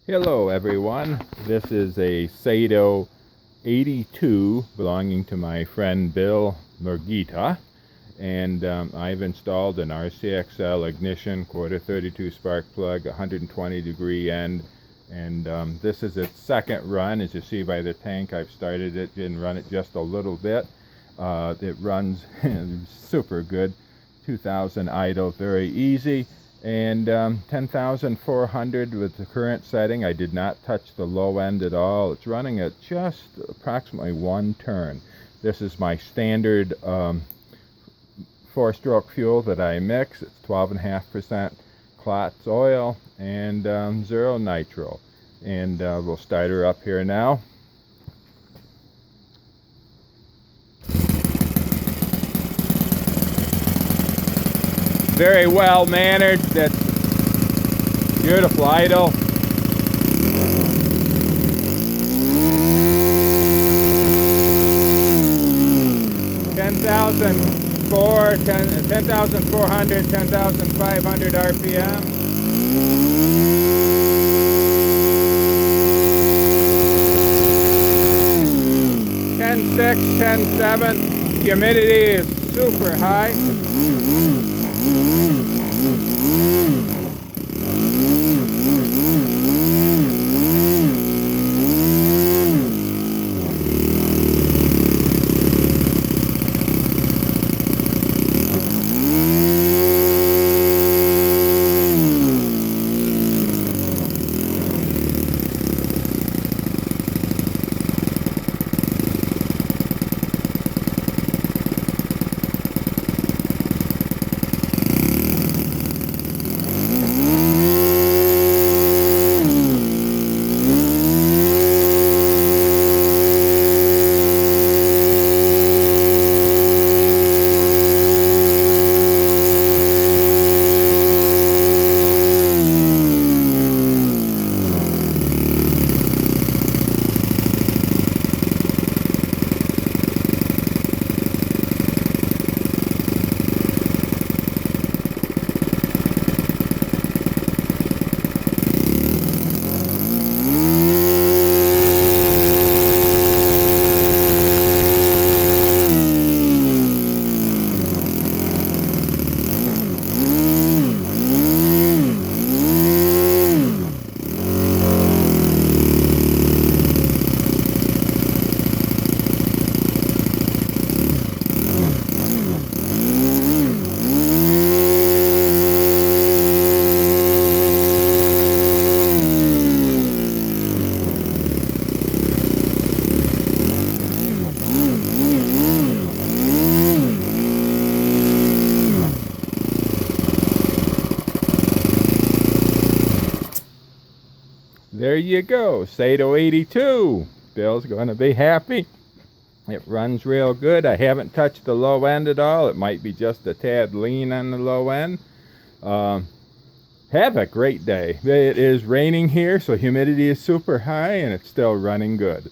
Hello everyone, this is a Saito 82 belonging to my friend Bill Murgita, and I've installed an RCXL ignition, quarter 32 spark plug, 120 degree end, and this is its second run. As you see by the tank, I've started it and run it just a little bit. It runs super good, 2000 idle, very easy. And 10,400 with the current setting. I did not touch the low end at all. It's running at just approximately 1 turn. This is my standard 4-stroke fuel that I mix. It's 12.5% Klotz oil and 0 nitro. And we'll start her up here now. Very well mannered. That's beautiful idle. Ten thousand 10,400, 10,500 RPM. Ten 10.7. Humidity is super high. There you go, Saito 82. Bill's going to be happy. It runs real good. I haven't touched the low end at all. It might be just a tad lean on the low end. Have a great day. It is raining here, so humidity is super high, and it's still running good.